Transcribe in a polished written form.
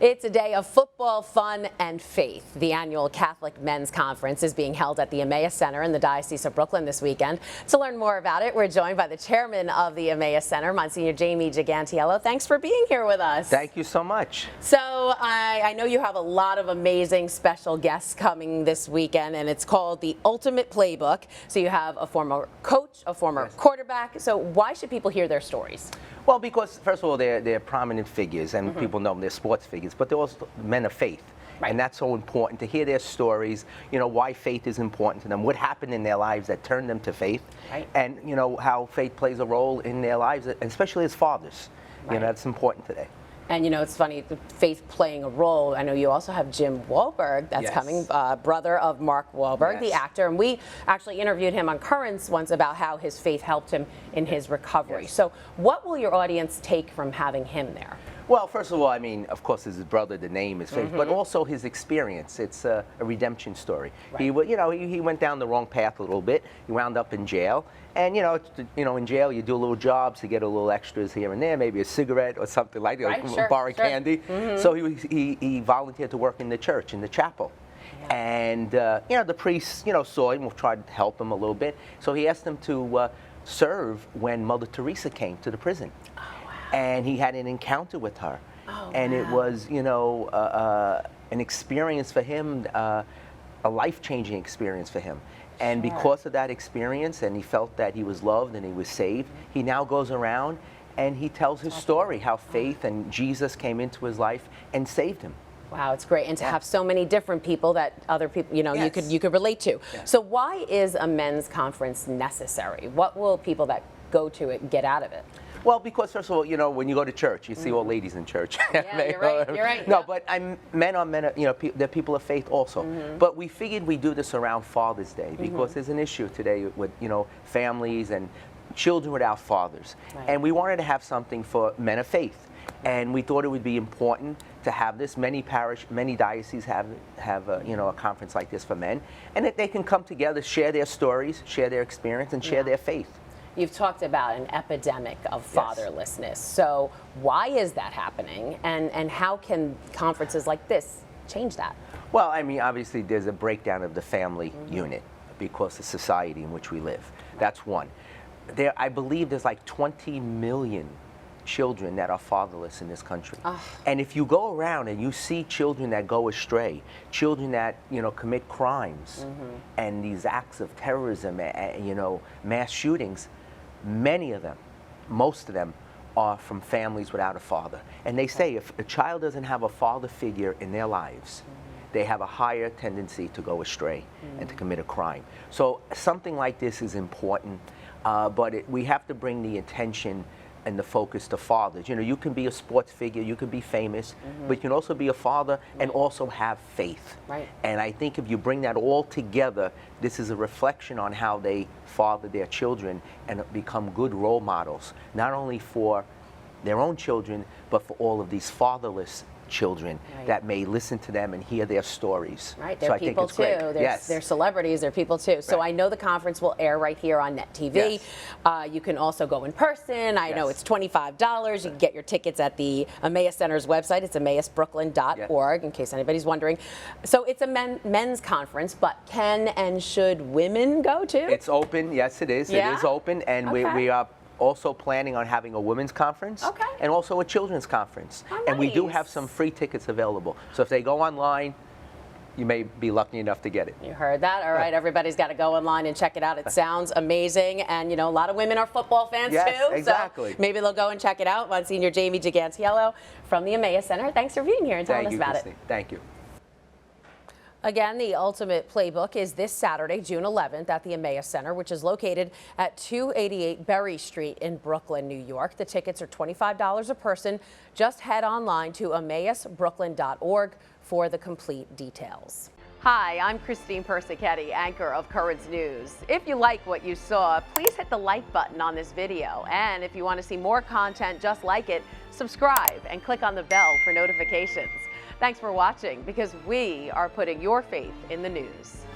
It's a day of football, fun, and faith. The annual Catholic Men's Conference is being held at the Emmaus Center in the Diocese of Brooklyn this weekend. To learn more about it, we're joined by the chairman of the Emmaus Center, Monsignor Jamie Gigantiello. Thanks for being here with us. Thank you so much. So I know you have a lot of amazing special guests coming this weekend, and it's called the Ultimate Playbook. So you have a former coach, a former quarterback. So why should people hear their stories? Well, because first of all, they're prominent figures, and people know them, they're sports figures, but they're also men of faith. Right. And that's so important to hear their stories, you know, why faith is important to them, what happened in their lives that turned them to faith, and, you know, how faith plays a role in their lives, especially as fathers. You know, that's important today. And, you know, it's funny, the faith playing a role. I know you also have Jim Wahlberg that's coming, brother of Mark Wahlberg, the actor. And we actually interviewed him on Currents once about how his faith helped him in his recovery. So what will your audience take from having him there? Well, first of all, I mean, of course, his brother, the name is faith, but also his experience. It's a redemption story. He, you know, he went down the wrong path a little bit. He wound up in jail, and you know, in jail you do little jobs to get a little extras here and there, maybe a cigarette or something like that, borrow candy. So he volunteered to work in the church, in the chapel. And you know, the priests, you know, saw him, tried to help him a little bit. So he asked him to serve when Mother Teresa came to the prison. And he had an encounter with her, and it was, you know, an experience for him, a life-changing experience for him. And because of that experience, and he felt that he was loved and he was saved, he now goes around and he tells his story, how faith and Jesus came into his life and saved him. Wow, it's great, and to have so many different people that other people, you know, you could relate to. So why is a men's conference necessary? What will people that go to it get out of it? Well, because first of all, you know, when you go to church, you see all ladies in church. Yeah, you're right. You're right. No, but men are men. You know, they're people of faith also. But we figured we do this around Father's Day because there's an issue today with, you know, families and children without fathers, and we wanted to have something for men of faith. And we thought it would be important to have this. Many dioceses have you know, a conference like this for men, and that they can come together, share their stories, share their experience, and share their faith. You've talked about an epidemic of fatherlessness. So why is that happening, and how can conferences like this change that? Well, I mean, obviously there's a breakdown of the family unit because of the society in which we live. That's one. I believe there's like 20 million children that are fatherless in this country. And if you go around and you see children that go astray, children that, you know, commit crimes and these acts of terrorism, you know, mass shootings, many of them, most of them, are from families without a father. And they say if a child doesn't have a father figure in their lives, they have a higher tendency to go astray and to commit a crime. So something like this is important, but we have to bring the attention and the focus to fathers. You know, you can be a sports figure, you can be famous, but you can also be a father and also have faith. And I think if you bring that all together, this is a reflection on how they father their children and become good role models, not only for their own children, but for all of these fatherless children that may listen to them and hear their stories. They're people too. They're celebrities, they're people too. So I know the conference will air right here on Net TV. You can also go in person. I know it's $25. You can get your tickets at the Emmaus Center's website. It's emmausbrooklyn.org, in case anybody's wondering. So it's a men's conference, but can and should women go too? It's open. Yes, it is. It is open, and we are also planning on having a women's conference and also a children's conference. And we do have some free tickets available. So if they go online, you may be lucky enough to get it. You heard that? All right, everybody's got to go online and check it out. It sounds amazing. And, you know, a lot of women are football fans too. Exactly. So maybe they'll go and check it out. Monsignor Jamie Gigantiello from the Emmaus Center. Thanks for being here and telling us about it. Thank you. Again, the Ultimate Playbook is this Saturday, June 11th, at the Emmaus Center, which is located at 288 Berry Street in Brooklyn, New York. The tickets are $25 a person. Just head online to emmausbrooklyn.org for the complete details. Hi, I'm Christine Persichetti, anchor of Currents News. If you like what you saw, please hit the like button on this video. And if you want to see more content just like it, subscribe and click on the bell for notifications. Thanks for watching, because we are putting your faith in the news.